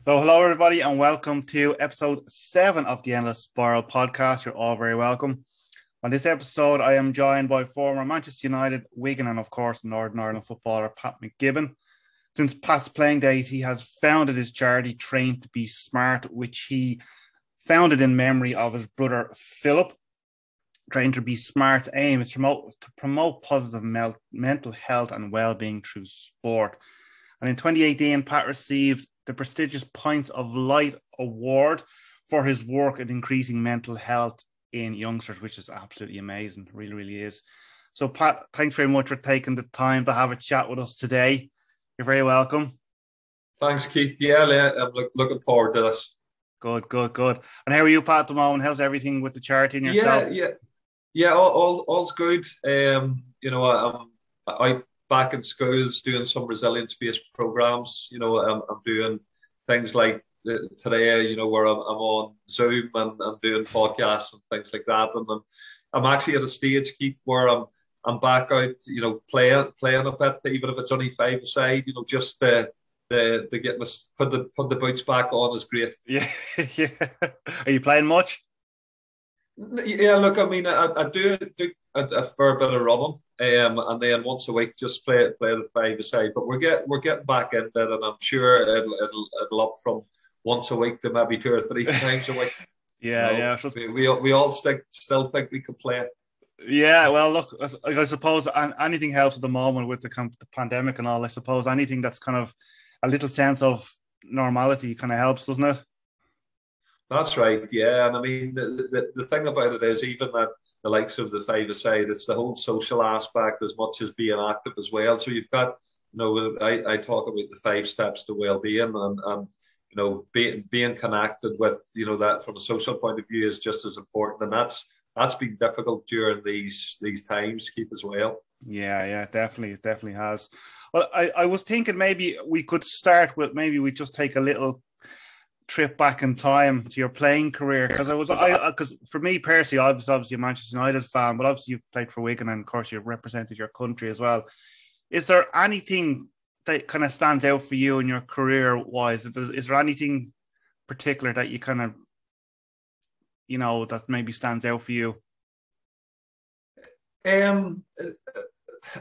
So, hello everybody, and welcome to episode 7 of the Endless Spiral podcast. You're all very welcome. On this episode, I am joined by former Manchester United, Wigan, and of course, Northern Ireland footballer Pat McGibbon. Since Pat's playing days, he has founded his charity, Train to Be Smart, which he founded in memory of his brother Philip. Train to Be Smart's aim is to promote positive mental health and well-being through sport. And in 2018, Pat received the prestigious Points of Light Award for his work in increasing mental health in youngsters, which is absolutely amazing. Really, really is. So, Pat, thanks very much for taking the time to have a chat with us today. You're very welcome. Thanks, Keith. Yeah, I'm looking forward to this. Good. And how are you, Pat, at the moment? How's everything with the charity and yourself? Yeah. All's good. I'm back in schools doing some resilience-based programs. I'm doing things like today, where I'm on Zoom and I'm doing podcasts and things like that. And I'm actually at a stage, Keith, where I'm back out, playing a bit, even if it's only five-a-side, just to get put the boots back on is great. Yeah. Are you playing much? Yeah, look, I mean, I do a fair bit of running, and then once a week just play the five-a-side. But we're getting back into it, and I'm sure it'll up from once a week to maybe 2 or 3 times a week. Yeah. We all still think we can play. Yeah, well, look, I suppose anything helps at the moment with the pandemic and all. I suppose anything that's kind of a little sense of normality kind of helps, doesn't it? That's right, yeah. And I mean, the thing about it is, even that the likes of the five-a-side, it's the whole social aspect as much as being active as well. So you've got, I talk about the 5 steps to well-being, and being connected with, that from a social point of view is just as important. And that's been difficult during these times, Keith, as well. Yeah, definitely has. Well, I was thinking maybe we could start with, maybe we just take a little trip back in time to your playing career, because for me personally, I was obviously a Manchester United fan, but obviously you've played for Wigan and of course you've represented your country as well. Is there anything that kind of stands out for you in your career wise? Is there anything particular that you kind of, that maybe stands out for you?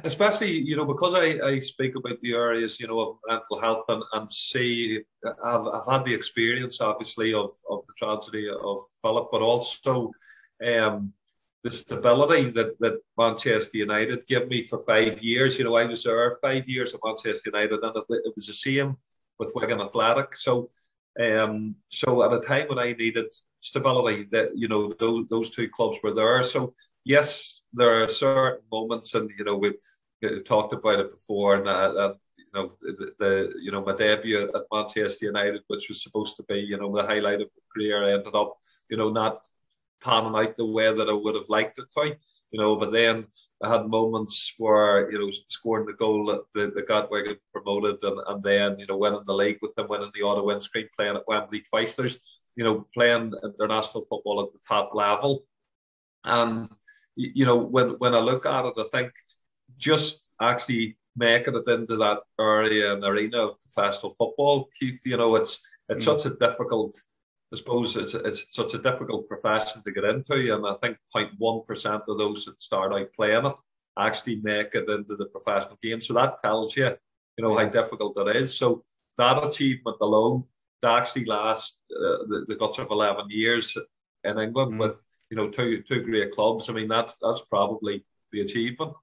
Especially, because I speak about the areas, of mental health and see, I've had the experience, obviously, of the tragedy of Philip, but also the stability that Manchester United gave me for 5 years. I was there 5 years at Manchester United, and it was the same with Wigan Athletic. So at a time when I needed stability, that those 2 clubs were there. So yes, there are certain moments, and we've talked about it before, and my debut at Manchester United, which was supposed to be the highlight of my career, ended up not panning out the way that I would have liked it to. But then I had moments where scoring the goal that got Wigan promoted, and then winning the league with them, winning the auto windscreen, playing at Wembley twice. There's playing international football at the top level, and when I look at it, I think just actually making it into that area and arena of professional football, Keith, it's such a difficult, I suppose it's such a difficult profession to get into, and I think 0.1% of those that start out playing it actually make it into the professional game. So that tells you, how difficult it is. So that achievement alone, to actually last the guts of 11 years in England with two great clubs. I mean, that's probably the achievement.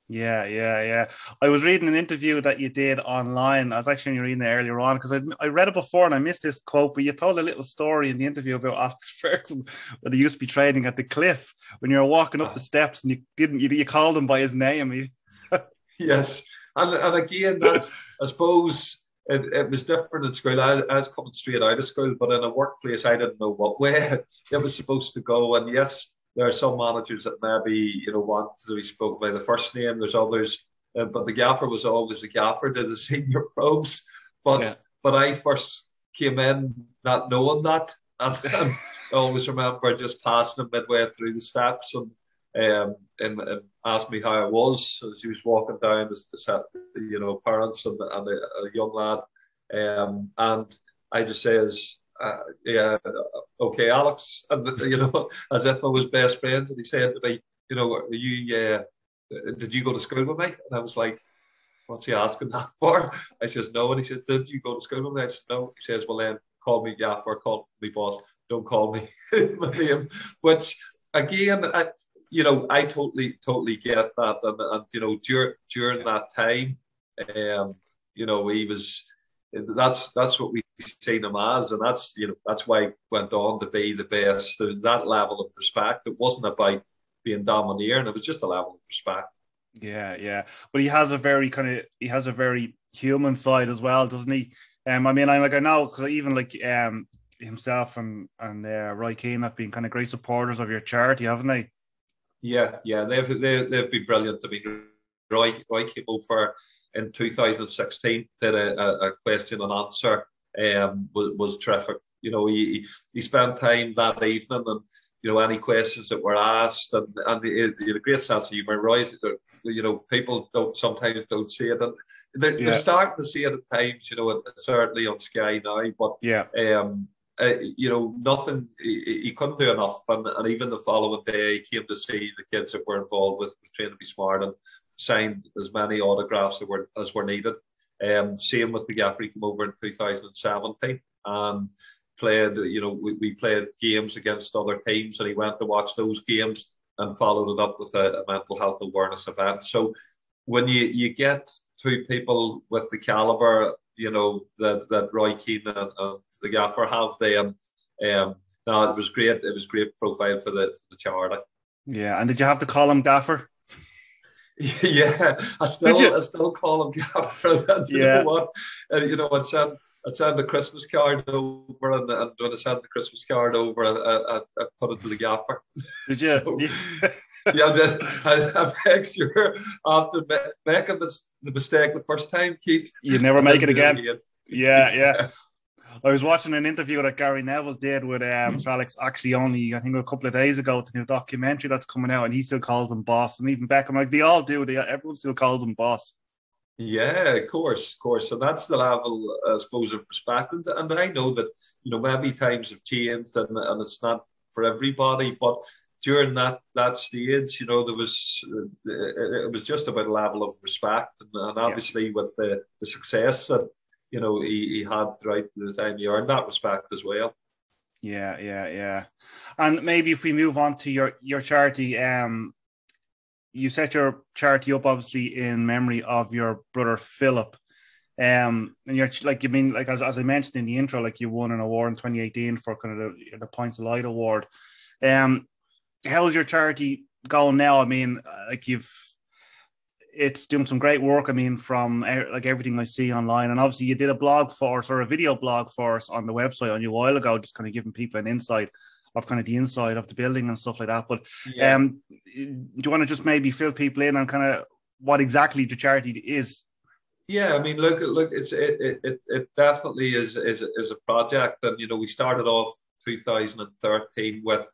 Yeah. I was reading an interview that you did online. I was actually reading it earlier on because I read it before and I missed this quote, but you told a little story in the interview about Alex Ferguson when he used to be training at the Cliff when you were walking up the steps and you called him by his name. Yes. And again, that's, I suppose, it was different in school. I was coming straight out of school, but in a workplace, I didn't know what way it was supposed to go. And yes, there are some managers that maybe, want to be spoken by the first name. There's others, but the gaffer was always the gaffer to the senior pros. But I first came in not knowing that. And I always remember just passing him midway through the steps and asked me how I was as he was walking down to set, parents and a young lad. And I just says, yeah, okay, Alex, and as if I was best friends. And he said to me, are you, did you go to school with me? And I was like, what's he asking that for? I says, no. And he says, did you go to school with me? I said, no. He says, well, then call me Gaffer, call me boss. Don't call me my name. Which, again, I totally get that. And during that time, he was, that's what we seen him as. And that's why he went on to be the best. There was that level of respect. It wasn't about being domineering. It was just a level of respect. Yeah. But he has a very human side as well, doesn't he? I know, because even himself and Roy Keane have been kind of great supporters of your charity, haven't they? Yeah, they've been brilliant. I mean, Roy came over in 2016, did a question and answer, was terrific. He spent time that evening, and any questions that were asked, and he had a great sense of humour. Roy, people sometimes don't see it, and they're starting to see it at times. Certainly on Sky now, but yeah. Nothing. He couldn't do enough, and even the following day, he came to see the kids that were involved with Train to Be Smart, and signed as many autographs as were needed. Same with the Gaffer. He came over in 2017 and played. We played games against other teams, and he went to watch those games and followed it up with a mental health awareness event. So when you get two people with the caliber, that Roy Keane and the Gaffer have, then no, it was great. It was great profile for the charity. Yeah, and did you have to call him Gaffer? Yeah, I still call him Gaffer. And you know what? I'd send the Christmas card over, and when I sent the Christmas card over, I put it to the Gaffer. Did you? So, yeah, I make sure after making the mistake the first time, Keith, you never make it again. Yeah. I was watching an interview that Gary Neville did with Sir Alex, actually only, I think, a couple of days ago, the new documentary that's coming out, and he still calls him boss. And even Beckham, like, they all do. Everyone still calls him boss. Yeah, of course. So that's the level, I suppose, of respect. And I know that, maybe times have changed, and it's not for everybody, but during that stage, there was it was just about a level of respect, and obviously with the success that he had throughout the time, he earned that respect as well. Yeah. And maybe if we move on to your charity, you set your charity up obviously in memory of your brother Philip. And you're as I mentioned in the intro, like, you won an award in 2018 for kind of the Points of Light award. How's your charity going now? I mean, it's doing some great work. I mean, from like everything I see online, and obviously you did a blog for us, or a video blog for us on the website on you a while ago, just kind of giving people an insight of kind of the inside of the building and stuff like that. But do you want to just maybe fill people in on kind of what exactly the charity is? Yeah, I mean, look, it definitely is a project, and we started off 2013 with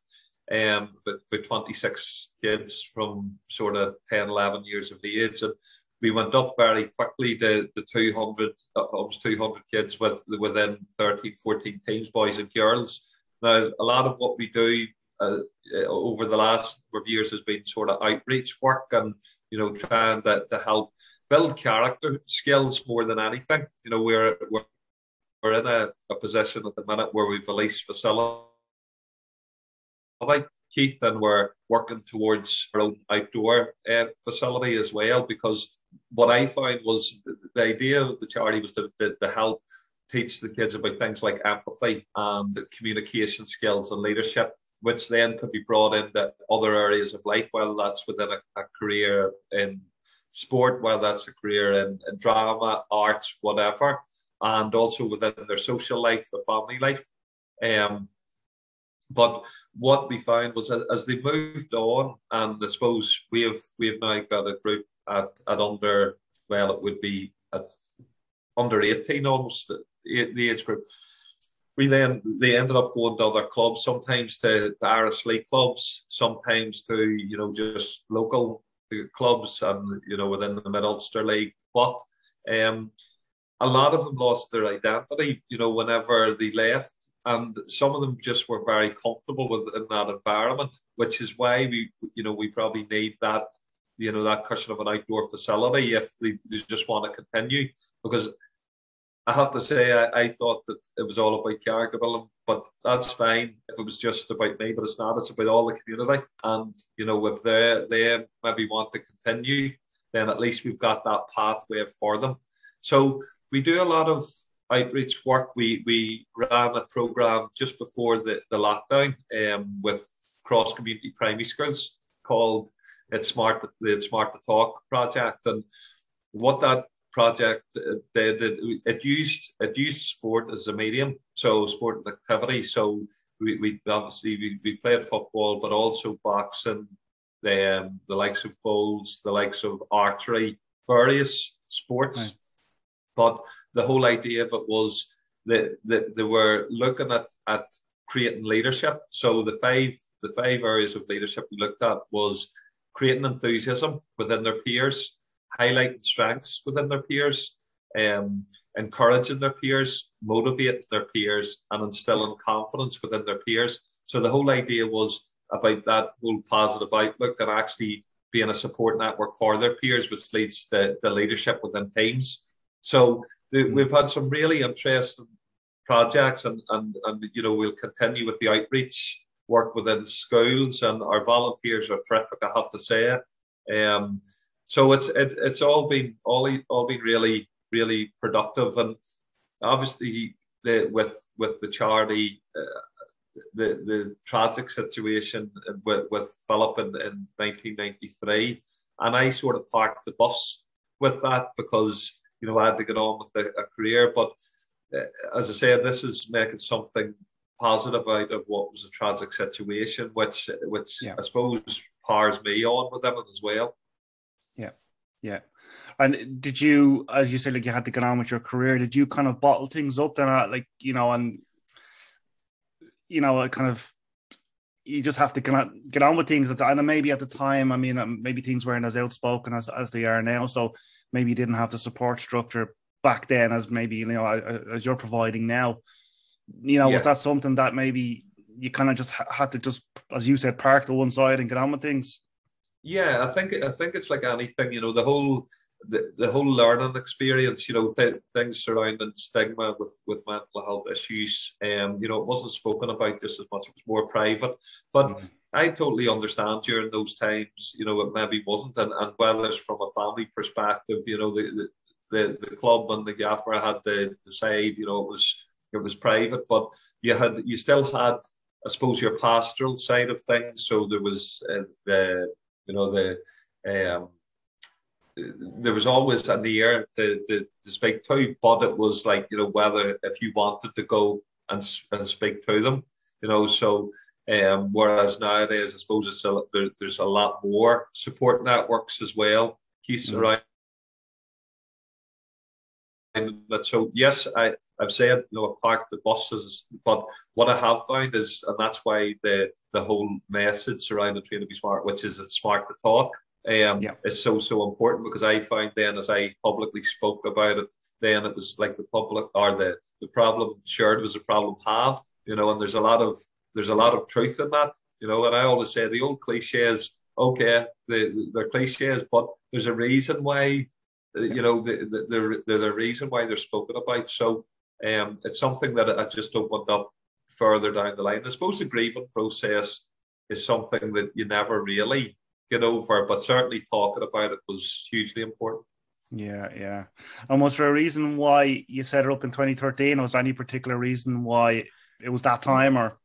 about 26 kids from sort of 10, 11 years of age, and we went up very quickly to 200, almost 200 kids within 13, 14 teams, boys and girls. Now, a lot of what we do over the last number of years has been sort of outreach work, and trying to help build character skills more than anything. We're in a position at the minute where we've a leased facility, Keith, and we're working towards our own outdoor facility as well, because what I found was the idea of the charity was to help teach the kids about things like empathy and communication skills and leadership, which then could be brought into other areas of life, whether that's within a career in sport, whether that's a career in drama, arts, whatever, and also within their social life, their family life. But what we found was, as they moved on, and I suppose we have now got a group at under, well, it would be at under 18 almost, the age group. They ended up going to other clubs, sometimes to Irish League clubs, sometimes to just local clubs, and within the Mid Ulster League. But a lot of them lost their identity, whenever they left. And some of them just were very comfortable in that environment, which is why we probably need that, that cushion of an outdoor facility if they just want to continue. Because I have to say, I thought that it was all about character building, but that's fine if it was just about me, but it's not. It's about all the community. And, if they maybe want to continue, then at least we've got that pathway for them. So we do a lot of outreach work. We ran a program just before the lockdown with cross-community primary schools called the Smart to Talk project. And what that project did, it used sport as a medium, so sport and activity. So we obviously we played football, but also boxing, the likes of bowls, the likes of archery, various sports. Right. But the whole idea of it was that they were looking at creating leadership. So the five areas of leadership we looked at was creating enthusiasm within their peers, highlighting strengths within their peers, encouraging their peers, motivating their peers, and instilling confidence within their peers. So the whole idea was about that whole positive outlook and actually being a support network for their peers, which leads to the leadership within teams. So we've had some really interesting projects, and we'll continue with the outreach work within schools, and our volunteers are terrific, I have to say. So it's all been really, really productive, and obviously with the charity, the tragic situation with Philip in 1993, and I sort of parked the bus with that because I had to get on with a career. But as I said, this is making something positive out of what was a tragic situation, which I suppose powers me on within it as well. Yeah. And did you, as you said, like you had to get on with your career, did you kind of bottle things up then, you just have to get on with things. And maybe at the time, I mean, maybe things weren't as outspoken as they are now. So maybe you didn't have the support structure back then as maybe, as you're providing now. Was that something that maybe you kind of just had to just, as you said, park to one side and get on with things? Yeah, I think it's like anything, the whole learning experience, things surrounding stigma with mental health issues. It wasn't spoken about just as much; it was more private. But I totally understand during those times, it maybe wasn't, and whether it's from a family perspective, the club and the gaffer had to decide, it was private, but you still had, I suppose, your pastoral side of things. So there was there was always an ear to speak to, but it was like, whether if you wanted to go and speak to them, so whereas nowadays, I suppose there's a lot more support networks as well, keeps around. But so yes, I've said, I parked the buses, but what I have found is, and that's why the whole message surrounding Train to Be Smart, which is it's smart to talk, is so important, because I find then as I publicly spoke about it, then it was like the public or the problem shared was a problem halved, and there's a lot of truth in that, and I always say the old cliches, okay, they're cliches, but there's a reason why. The reason why they're spoken about. So it's something that I just opened up further down the line. I suppose the grieving process is something that you never really get over, but certainly talking about it was hugely important. Yeah. And was there a reason why you set it up in 2013? Was there any particular reason why it was that time, or?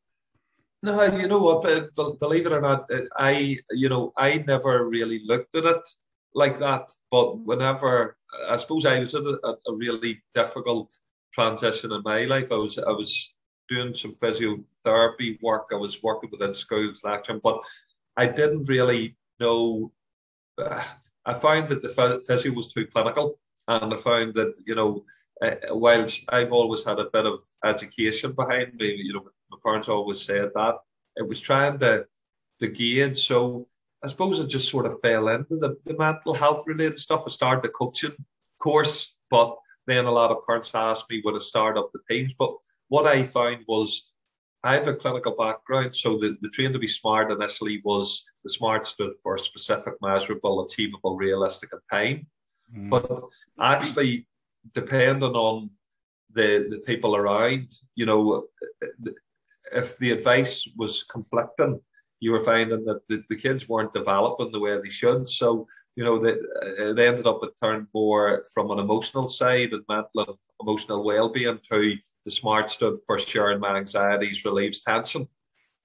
No, you know what, believe it or not, I never really looked at it like that, but whenever, I suppose I was in a really difficult transition in my life. I was doing some physiotherapy work. I was working within schools lecturing, but I didn't really know. I found that the physio was too clinical, and I found that whilst I've always had a bit of education behind me, my parents always said that it was trying to gauge. So I suppose I just sort of fell into the mental health related stuff. I started a coaching course, but then a lot of parents asked me would I start up the teams. But what I found was I have a clinical background, so the train to be smart initially was the SMART stood for specific, measurable, achievable, realistic, and time. But actually, depending on the people around, if the advice was conflicting, you were finding that the kids weren't developing the way they should. So, they ended up it turned more from an emotional side and mental and emotional well-being to the SMART stood for sharing my anxieties, relieves tension.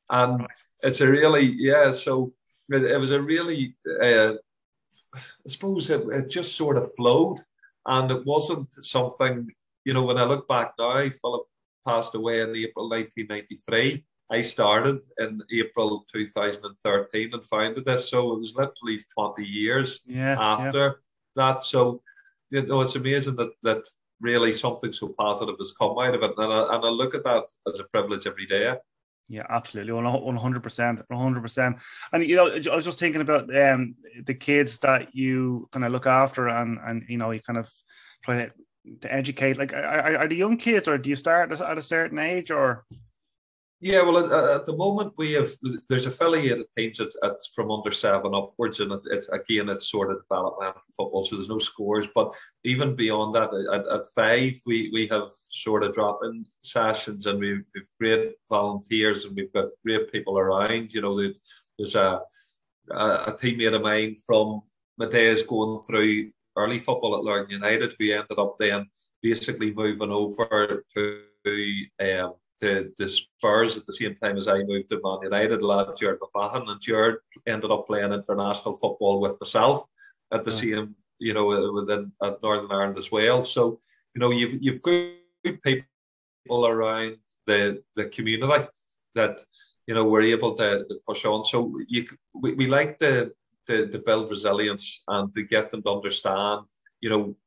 And it's a really, so it was a really, I suppose it just sort of flowed. And it wasn't something, when I look back now, Philip passed away in April 1993. I started in April 2013 and founded this. So it was literally 20 years after that. So, it's amazing that really something so positive has come out of it. And I look at that as a privilege every day. Yeah, absolutely. 100%. 100%. And, I was just thinking about the kids that you kind of look after and you kind of try to educate. Like, are the young kids, or do you start at a certain age, or? Yeah, well, at the moment there's affiliated teams at from under 7 upwards, and it's sort of developmental football, so there's no scores. But even beyond that, at 5, we have sort of drop-in sessions, and we've great volunteers, and we've got great people around. There's a teammate of mine from my days going through early football at Lurgan United, who ended up then basically moving over to the Spurs at the same time as I moved to Man United, lad Jared McLaughlin, and Jared ended up playing international football with myself at the same, within at Northern Ireland as well. So, you've good people around the community that we're able to push on. So we like to build resilience and to get them to understand,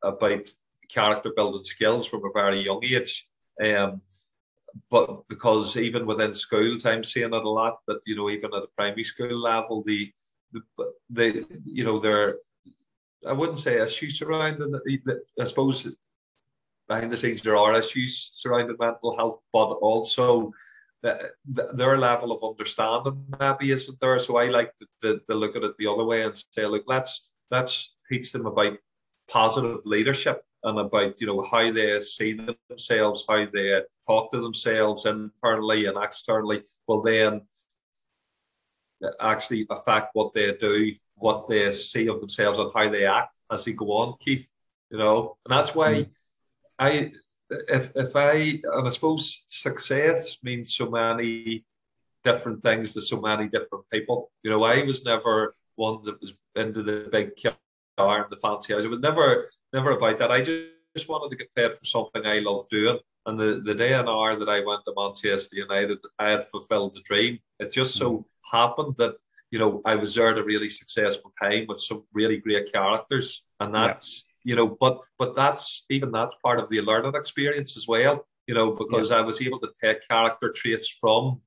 about character building skills from a very young age. But because even within schools, I'm seeing it a lot that, even at the primary school level, there, I wouldn't say issues surrounding it. I suppose behind the scenes there are issues surrounding mental health, but also their level of understanding maybe isn't there. So I like to look at it the other way and say, look, let's teach them about positive leadership and about how they see themselves, how they talk to themselves internally and externally, will then actually affect what they do, what they see of themselves, and how they act as they go on, Keith. And that's why and I suppose success means so many different things to so many different people. I was never one that was into the big car and the fancy house. It was never about that. I just wanted to get paid for something I love doing. And the day and hour that I went to Manchester United, I had fulfilled the dream. It just so happened that, I was there at a really successful time with some really great characters. And that's, but that's part of the learning experience as well, because I was able to take character traits from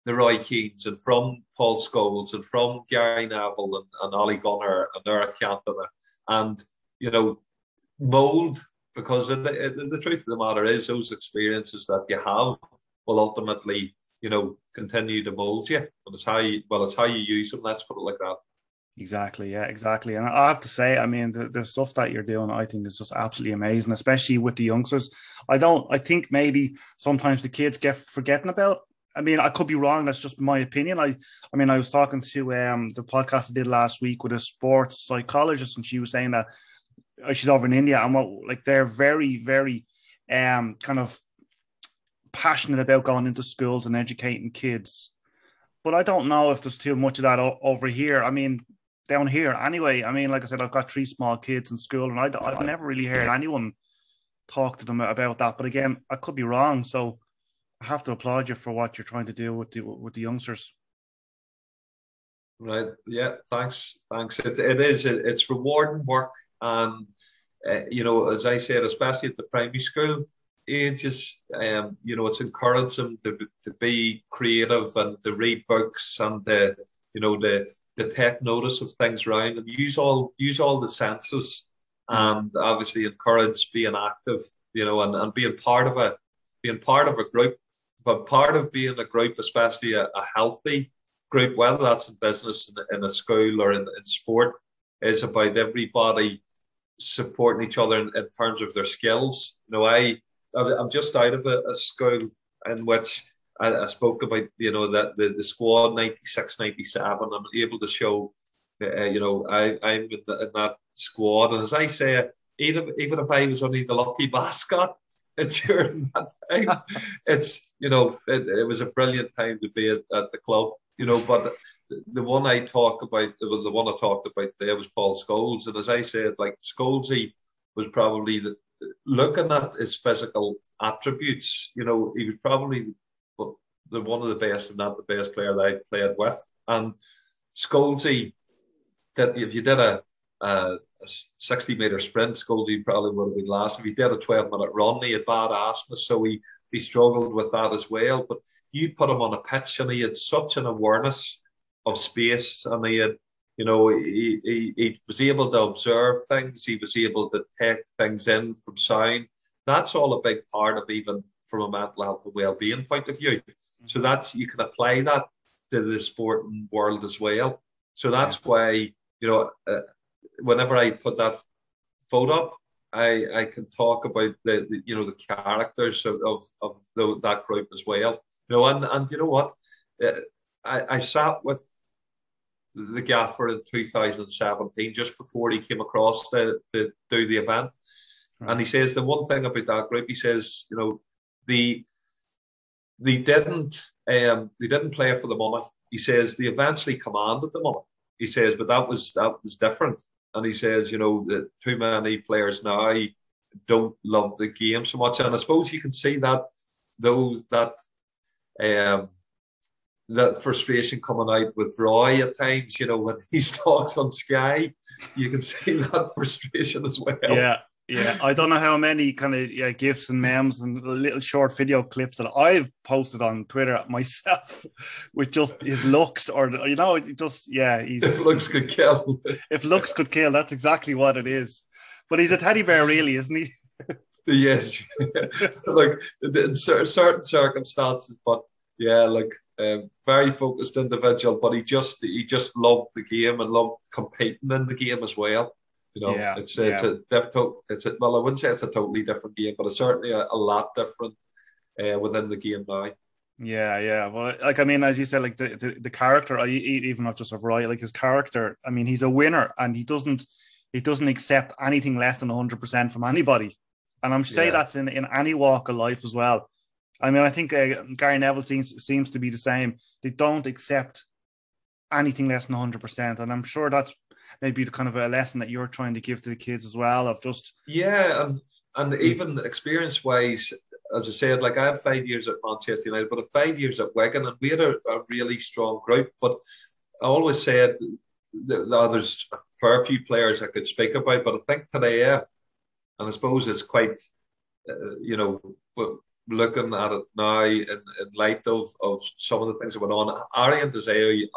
the Roy Keanes and from Paul Scholes and from Gary Neville and Ollie Gunnar and Eric Cantona and, mould, because the truth of the matter is those experiences that you have will ultimately, continue to mould you. And it's how you use them. Let's put it like that. Exactly. Yeah, exactly. And I have to say, I mean, the stuff that you're doing, I think is just absolutely amazing, especially with the youngsters. I think maybe sometimes the kids get forgetting about. I mean, I could be wrong. That's just my opinion. I was talking to the podcast I did last week with a sports psychologist, and she was saying that she's over in India, and they're very, very kind of passionate about going into schools and educating kids. But I don't know if there's too much of that over here. I mean, down here anyway. I mean, like I said, I've got 3 small kids in school, and I've never really heard anyone talk to them about that. But again, I could be wrong. So I have to applaud you for what you're trying to do with the youngsters. Right. Yeah. Thanks. It's rewarding work. And, as I said, especially at the primary school ages, it's encouraging them to be creative and to read books and to take notice of things around them. Use all the senses and obviously encourage being active, and being part of a group. But part of being a group, especially a healthy group, whether that's in business, in a school, or in sport, is about everybody supporting each other in terms of their skills. I'm just out of a school in which I spoke about, that the squad 96, 97. I'm able to show, I'm in that squad. And as I say, even if I was only the lucky mascot during that time, it was a brilliant time to be at the club, but the one I talked about today was Paul Scholes. And as I said, like, Scholesy was probably looking at his physical attributes, he was probably the one of the best, if not the best player that I played with. And Scholesy, that if you did a 60-meter sprint, Scholesy probably would have been last. If he did a 12-minute run, he had bad asthma, so he struggled with that as well. But you put him on a pitch, and he had such an awareness of space, and he had, he was able to observe things. He was able to take things in from sound. That's all a big part of, even from a mental health and well-being point of view. So you can apply that to the sporting world as well. So that's why, whenever I put that photo up, I can talk about the characters of that group as well. And you know what? I sat with the gaffer in 2017, just before he came across to do the event. And he says the one thing about that group, he says, they didn't play for the money. He says they eventually commanded the money. He says, but that was different. And he says, that too many players now don't love the game so much. And I suppose you can see that frustration coming out with Roy at times, when he talks on Sky. You can see that frustration as well. Yeah. I don't know how many kind of GIFs and memes and little short video clips that I've posted on Twitter myself with just his looks, or if looks could kill. If looks could kill, that's exactly what it is. But he's a teddy bear, really, isn't he? Yes. Like, in certain circumstances, but yeah, very focused individual, but he just loved the game and loved competing in the game as well. It's a difficult. Well, I wouldn't say it's a totally different game, but it's certainly a lot different within the game now. Yeah. Well, as you said, the character, even not just of Roy, his character. He's a winner, and he doesn't accept anything less than 100% from anybody. And I'm saying that's in any walk of life as well. I think Gary Neville seems to be the same. They don't accept anything less than 100%, and I'm sure that's maybe the kind of a lesson that you're trying to give to the kids as well, of just... Yeah, and even experience-wise, as I said, I had 5 years at Manchester United, but 5 years at Wigan, and we had a really strong group. But I always said that there's a fair few players I could speak about, but I think today, and I suppose it's quite, looking at it now in light of some of the things that went on, Ari and Deseo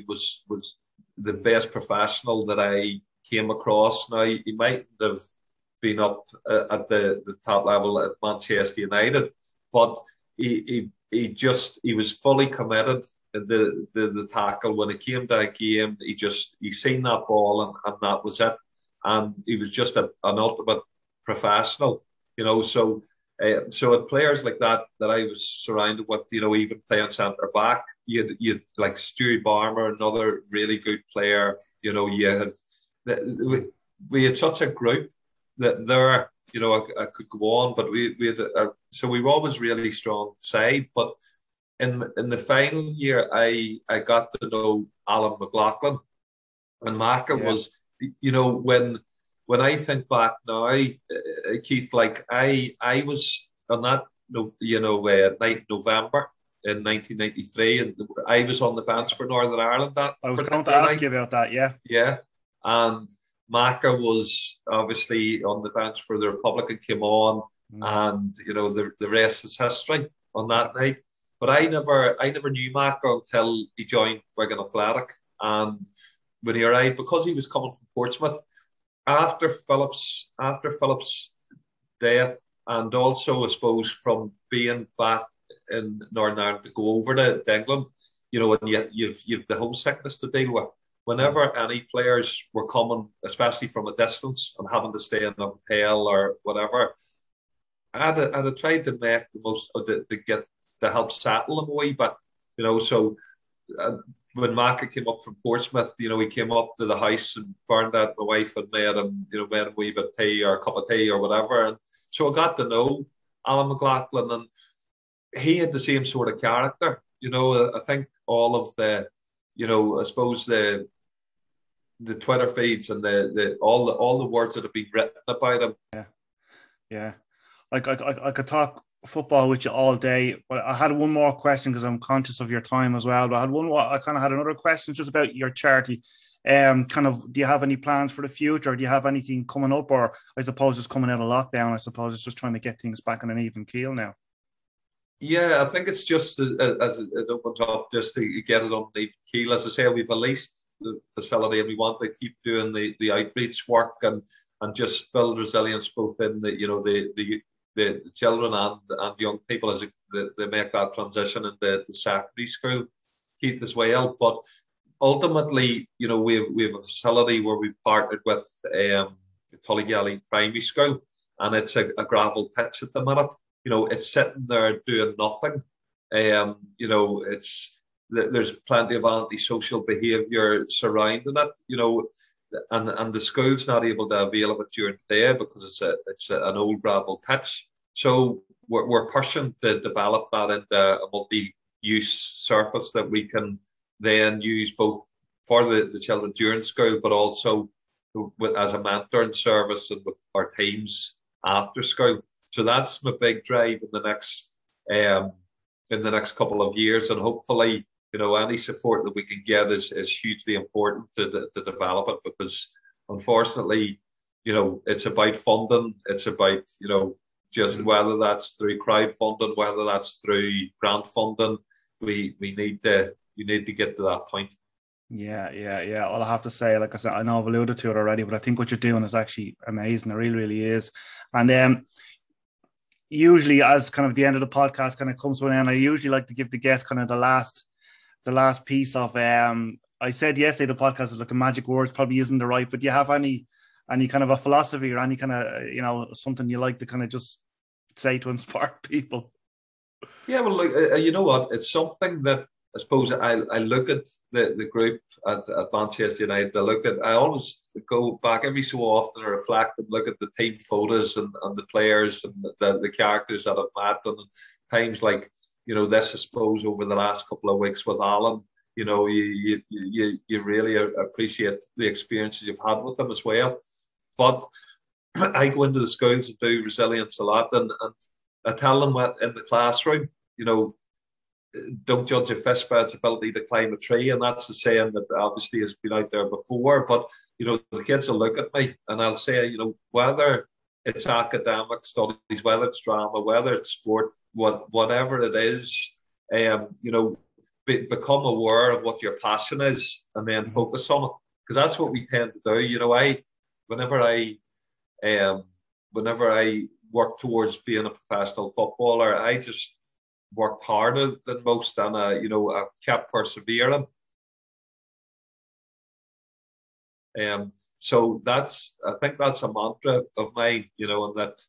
was the best professional that I came across. Now, he might have been up at the top level at Manchester United, but he was fully committed in the tackle. When it came to a game, he seen that ball and that was it. And he was just an ultimate professional, So at players like that I was surrounded with, even playing centre back, you'd like Stewie Barmer, another really good player. We had such a group that there, I could go on, but we were always really strong side. But in the final year, I got to know Alan McLaughlin, and Maka was, when I think back now, Keith, I was on that, night in November in 1993, and I was on the bench for Northern Ireland. I was going to ask you about that, yeah. Yeah, and Maka was obviously on the bench for the Republic and came on, and the rest is history on that night. But I never knew Maka until he joined Wigan Athletic, and when he arrived, because he was coming from Portsmouth, after Philip's death, and also I suppose from being back in Northern Ireland to go over to England, and you've the homesickness to deal with. Whenever any players were coming, especially from a distance, and having to stay in a hotel or whatever, I'd have tried to make the most of to help settle them a wee bit, So uh, when Macca came up from Portsmouth, he came up to the house, and Bernadette, my wife, had made him, made him a wee bit of tea or a cup of tea or whatever. And so I got to know Alan McLaughlin, and he had the same sort of character. I think all of the, I suppose the Twitter feeds and all the words that have been written about him. Yeah. Like I could talk football with you all day, but I had one more question because I'm conscious of your time as well. But I kind of had another question just about your charity. Do you have any plans for the future? Do you have anything coming up, or I suppose it's coming out of lockdown? I suppose it's just trying to get things back on an even keel now. Yeah, I think it's just as it opens up, just to get it on an even keel. As I say, we've released the facility, and we want to keep doing the outreach work and just build resilience both in the children and young people as they make that transition into the secondary school, Keith, as well. But ultimately, we have a facility where we've partnered with Tullygally Primary School, and it's a gravel pitch at the minute. It's sitting there doing nothing. There's plenty of antisocial behaviour surrounding it. And the school's not able to avail of it during the day because it's an old gravel pitch. So we're pushing to develop that into a multi-use surface that we can then use both for the children during school, but also as a mentoring service and with our teams after school. So that's my big drive in the next couple of years, and hopefully, any support that we can get is hugely important to develop it, because unfortunately, it's about funding. It's about, just whether that's through crowdfunding, whether that's through grant funding, you need to get to that point. Yeah. All I have to say, like I said, I know I've alluded to it already, but I think what you're doing is actually amazing. It really, really is. And usually, as kind of the end of the podcast kind of comes to an end, I usually like to give the guest kind of the last piece of I said yesterday the podcast was like a magic words probably isn't the right, but do you have any kind of a philosophy or any kind of something you like to kind of just say to inspire people? Yeah, well, you know what, it's something that I suppose I look at the group at Manchester United. I always go back every so often and reflect and look at the team photos and the players and the characters that I've met, and times like this, I suppose, over the last couple of weeks with Alan, you really appreciate the experiences you've had with them as well. But I go into the schools and do resilience a lot, and I tell them that in the classroom, don't judge a fish by its ability to climb a tree. And that's a saying that obviously has been out there before. But, the kids will look at me and I'll say, whether it's academic studies, whether it's drama, whether it's sport, whatever it is, become aware of what your passion is and then focus on it. Because that's what we tend to do. Whenever I work towards being a professional footballer, I just worked harder than most, and I kept persevering. So I think that's a mantra of mine, and that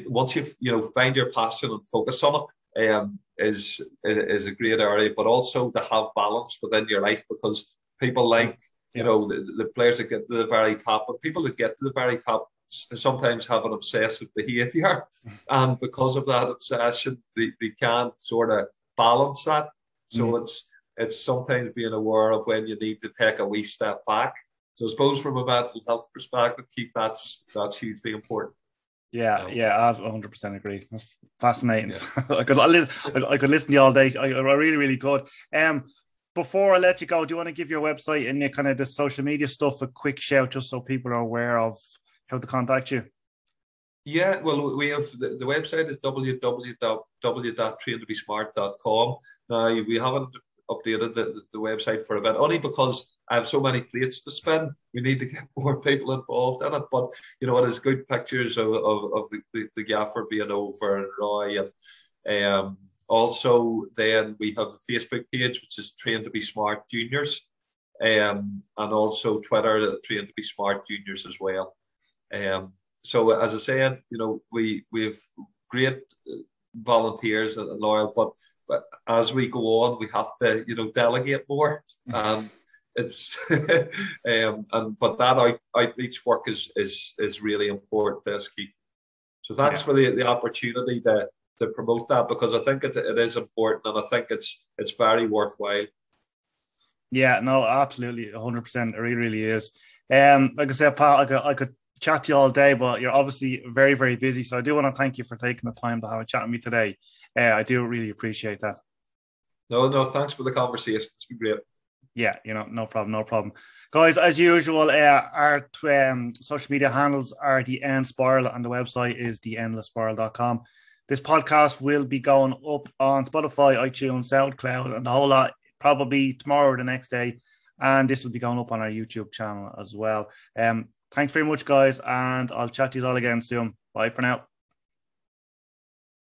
once you find your passion and focus on it, is a great area, but also to have balance within your life, because people like the players that get to the very top, but people that get to the very top sometimes have an obsessive behavior, and because of that obsession they can't sort of balance that. So it's sometimes being aware of when you need to take a wee step back. So I suppose from a mental health perspective, Keith, that's hugely important. Yeah, I 100% agree. That's fascinating. Yeah. I could listen to you all day. I really, really could. Before I let you go, do you want to give your website and kind of the social media stuff a quick shout, just so people are aware of how to contact you? Yeah, well, we have the website is www.traintobesmart.com. Now, we haven't updated the website for a bit, only because I have so many plates to spin. We need to get more people involved in it. But you know, it is good pictures of the gaffer being over and Roy, and also then we have the Facebook page, which is Train to Be Smart Juniors, and also Twitter, Train to Be Smart Juniors as well. So as I said, you know, we have great volunteers and loyal, but as we go on, we have to, you know, delegate more. And it's but that outreach work is really important to us, Keith. So thanks for the opportunity to promote that, because I think it is important, and I think it's very worthwhile. Yeah, no, absolutely, 100%. It really, really is. Like I said, Pat, I could chat to you all day, but you're obviously very, very busy. So I do want to thank you for taking the time to have a chat with me today. I do really appreciate that. No, thanks for the conversation. It's been great. Yeah, you know, no problem. Guys, as usual, our social media handles are The End Spiral, and the website is theendlessspiral.com. This podcast will be going up on Spotify, iTunes, SoundCloud, and the whole lot, probably tomorrow or the next day. And this will be going up on our YouTube channel as well. Thanks very much, guys, and I'll chat to you all again soon. Bye for now.